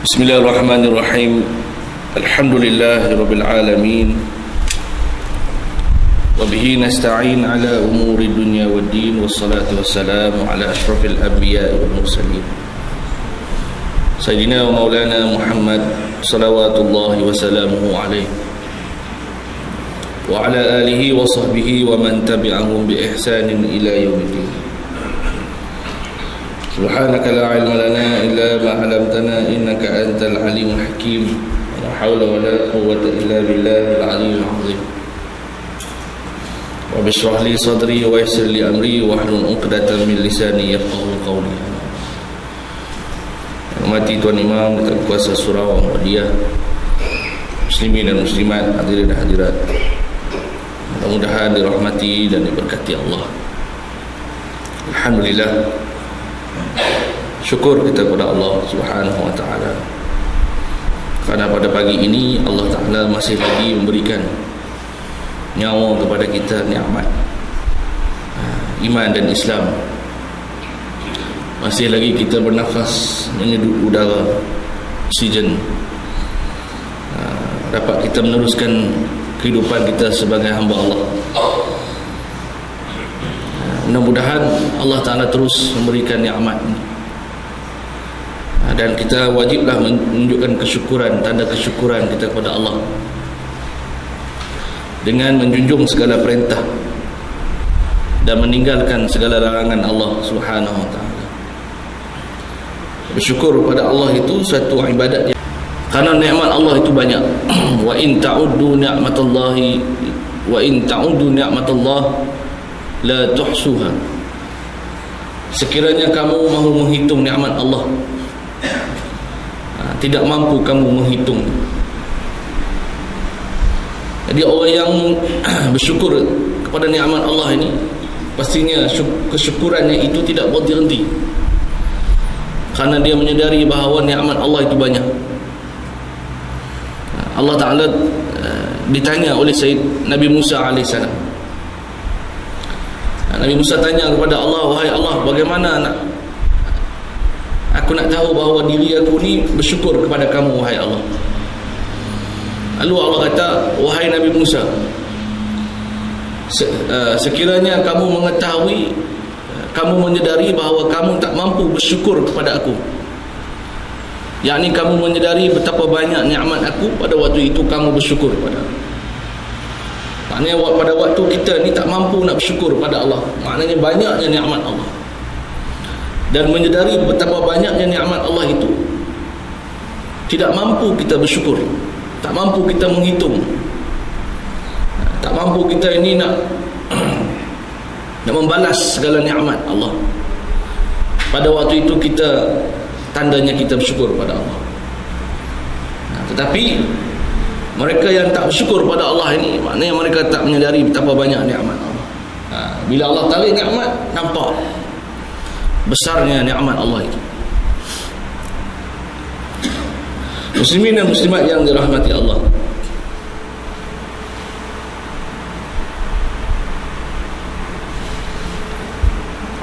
Bismillahirrahmanirrahim. Alhamdulillahirabbil alamin. Wa bihi nasta'in ala umuri dunya waddin, wassalatu wassalamu ala asyrafil anbiya'i wal mursalin. Sayyidina wa maulana Muhammad salawatullahi wa salamuhu alaihi wa ala alihi wa sahbihi wa man tabi'ahum bi ihsanin ila yaumiddin. Subhanaka la ilma lana illa ma 'allamtana innaka antal alimul hakim. La haula wa la quwwata illa billahil aliyyil azim. Wa bishrah li sadri wa yassir li amri wa hlul 'uqdatam min lisani yafqahu qawli. Hormati Tuan Imam, Tuan Kuasa Surau Muhammadiyah, muslimin dan muslimat, hadirin dan hadirat, mudah-mudahan dirahmati dan diberkati Allah. Alhamdulillah, syukur kita kepada Allah Subhanahu wa ta'ala, kerana pada pagi ini Allah Ta'ala masih lagi memberikan nyawa kepada kita, nikmat iman dan Islam. Masih lagi kita bernafas, menyeduh udara, oksigen, dapat kita meneruskan kehidupan kita sebagai hamba Allah. Mudah-mudahan Allah Ta'ala terus memberikan nikmat, dan kita wajiblah menunjukkan kesyukuran, tanda kesyukuran kita kepada Allah dengan menjunjung segala perintah dan meninggalkan segala larangan Allah Subhanahu wa ta'ala. Bersyukur kepada Allah itu satu ibadat, karena nikmat Allah itu banyak. Wa in ta'uddu ni'matallahi wa in ta'uddu ni'matallah la tuhsuha. Sekiranya kamu mahu menghitung nikmat Allah, tidak mampu kamu menghitung. Jadi orang yang bersyukur kepada nikmat Allah ini, pastinya kesyukurannya itu tidak berhenti, karena dia menyadari bahawa nikmat Allah itu banyak. Allah Ta'ala ditanya oleh Nabi Musa AS. Nabi Musa tanya kepada Allah, wahai Allah, bagaimana aku nak tahu bahawa diri aku ni bersyukur kepada kamu, wahai Allah. Lalu Allah kata, wahai Nabi Musa, sekiranya kamu mengetahui, kamu menyedari bahawa kamu tak mampu bersyukur kepada aku, yakni kamu menyedari betapa banyak nikmat aku, pada waktu itu kamu bersyukur kepada aku. Maknanya pada waktu kita ni tak mampu nak bersyukur pada Allah, maknanya banyaknya nikmat Allah, dan menyedari betapa banyaknya nikmat Allah itu tidak mampu kita bersyukur, tak mampu kita menghitung, tak mampu kita ini nak membalas segala nikmat Allah. Pada waktu itu kita, tandanya kita bersyukur pada Allah. Tetapi mereka yang tak bersyukur pada Allah ini, maknanya mereka tak menyadari betapa banyak nikmat Allah. Bila Allah tarik nikmat, nampak besarnya nikmat Allah itu. Muslimin dan muslimat yang dirahmati Allah,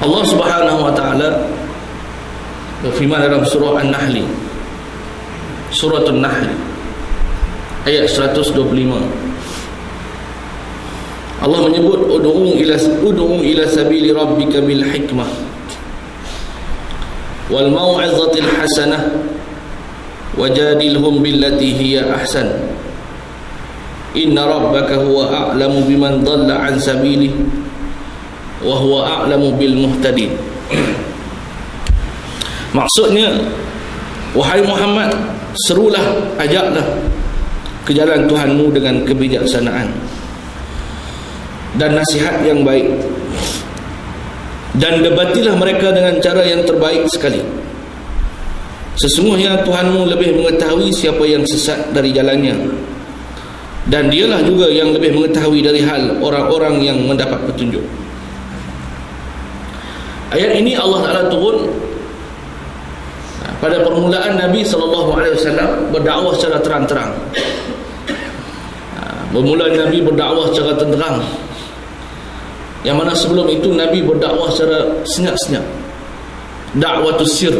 Allah Subhanahu wa ta'ala berfirman dalam surah An-Nahl, surah An-Nahl ayat 125. Allah menyebut ud'u ila sabili rabbika bil hikmah wal mau'izatil hasanah wajadilhum billati hiya ahsan inna rabbaka huwa a'lamu biman dhalla an sabilihi wa huwa a'lamu bil muhtadin. Maksudnya, wahai Muhammad, serulah, ajaklah ke jalan Tuhanmu dengan kebijaksanaan dan nasihat yang baik, dan debatilah mereka dengan cara yang terbaik sekali. Sesungguhnya Tuhanmu lebih mengetahui siapa yang sesat dari jalannya, dan dialah juga yang lebih mengetahui dari hal orang-orang yang mendapat petunjuk. Ayat ini Allah Ta'ala turun pada permulaan Nabi SAW berdakwah secara terang-terang. Bermula Nabi berdakwah secara terang, yang mana sebelum itu Nabi berdakwah secara senyap-senyap, dakwatus sir.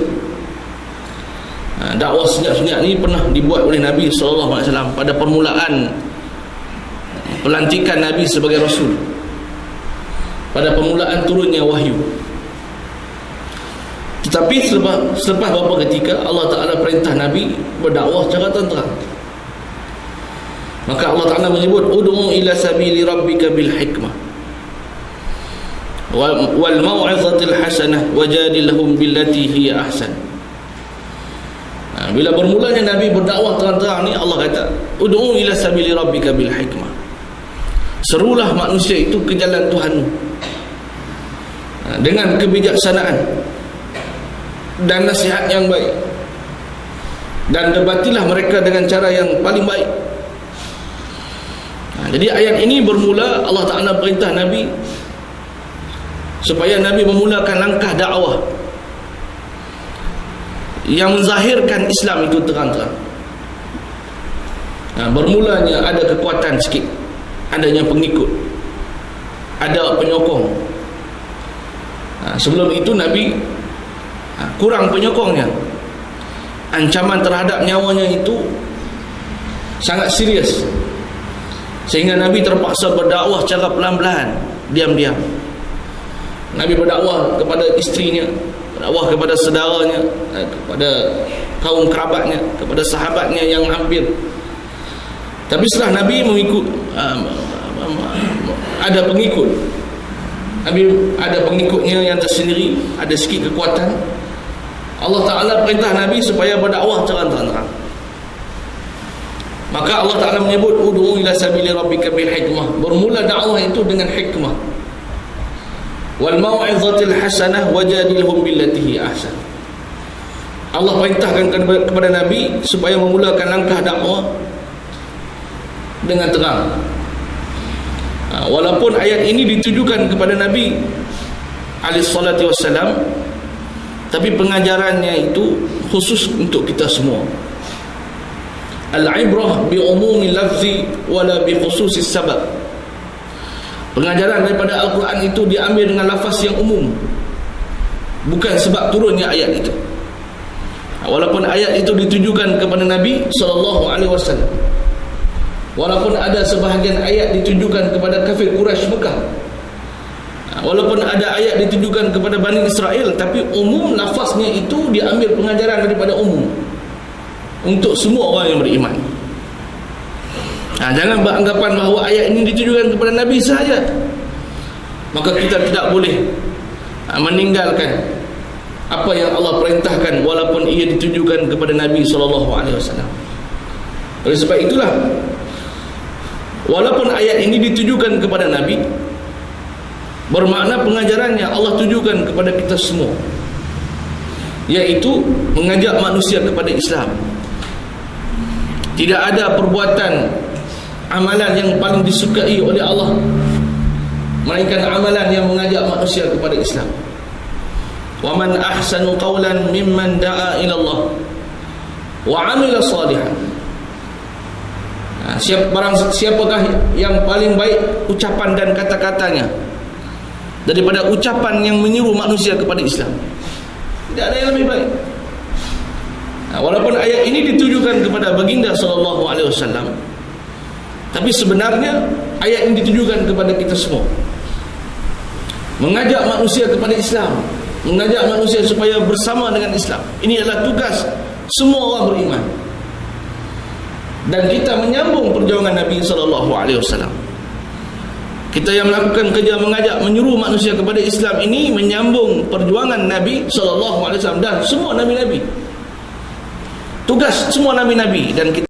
Dakwah senyap-senyap ni pernah dibuat oleh Nabi SAW pada permulaan pelantikan Nabi sebagai Rasul, pada permulaan turunnya wahyu. Tetapi selepas beberapa ketika Allah Ta'ala perintah Nabi berdakwah secara terang. Maka Allah Ta'ala menyebut ud'u ila sabili rabbika bil hikmah wal mau'izatil hasanah wajadilhum billati hiya ahsan. Bila bermulanya Nabi berdakwah terang-terang ni, Allah kata ud'u ila sabili rabbika bil hikmah, serulah manusia itu ke jalan Tuhanmu dengan kebijaksanaan dan nasihat yang baik, dan debatilah mereka dengan cara yang paling baik. Jadi ayat ini bermula Allah Ta'ala perintah Nabi supaya Nabi memulakan langkah dakwah yang menzahirkan Islam itu terang-terang. Bermulanya ada kekuatan sikit, adanya pengikut, ada penyokong. Sebelum itu Nabi kurang penyokongnya. Ancaman terhadap nyawanya itu sangat serius, sehingga Nabi terpaksa berdakwah secara pelan-pelan, diam-diam. Nabi berdakwah kepada isterinya, berdakwah kepada saudaranya, kepada kaum kerabatnya, kepada sahabatnya yang hampir. Tapi setelah Nabi mengikut, ada pengikut, Nabi ada pengikutnya yang tersendiri, ada sikit kekuatan, Allah Ta'ala perintah Nabi supaya berdakwah terang-terang. Maka Allah Ta'ala menyebut ud'u ila sabili rabbika bil hikmah, bermula dakwah itu dengan hikmah, wal mau'izatil hasanah wajadilhum billati hi ahsan. Allah perintahkan kepada Nabi supaya memulakan langkah dakwah dengan terang. Walaupun ayat ini ditujukan kepada Nabi alaihi salatu wassalam, tapi pengajarannya itu khusus untuk kita semua. Al-ibrah bi umumi lafzi wala bi khususis sabab. Pengajaran daripada Al-Quran itu diambil dengan lafaz yang umum, bukan sebab turunnya ayat itu. Walaupun ayat itu ditujukan kepada Nabi SAW, walaupun ada sebahagian ayat ditujukan kepada kafir Quraisy Mekah, walaupun ada ayat ditujukan kepada Bani Israel, tapi umum lafaznya itu diambil pengajaran daripada umum untuk semua orang yang beriman. Jangan beranggapan bahawa ayat ini ditujukan kepada Nabi sahaja, maka kita tidak boleh meninggalkan apa yang Allah perintahkan walaupun ia ditujukan kepada Nabi SAW. Oleh sebab itulah, walaupun ayat ini ditujukan kepada Nabi, bermakna pengajarannya Allah tujukan kepada kita semua, iaitu mengajak manusia kepada Islam. Tidak ada perbuatan amalan yang paling disukai oleh Allah melainkan amalan yang mengajak manusia kepada Islam. Wa man ahsanu qawlan mimman da'a ila Allah wa 'amila salihan. Siapakah yang paling baik ucapan dan kata-katanya daripada ucapan yang menyeru manusia kepada Islam? Tidak ada yang lebih baik. Walaupun ayat ini ditujukan kepada baginda SAW, tapi sebenarnya ayat ini ditujukan kepada kita semua, mengajak manusia kepada Islam, mengajak manusia supaya bersama dengan Islam. Ini adalah tugas semua orang beriman, dan kita menyambung perjuangan Nabi SAW. Kita yang melakukan kerja mengajak, menyuruh manusia kepada Islam ini menyambung perjuangan Nabi SAW dan semua Nabi-Nabi. Tugas semua Nabi-Nabi, dan kita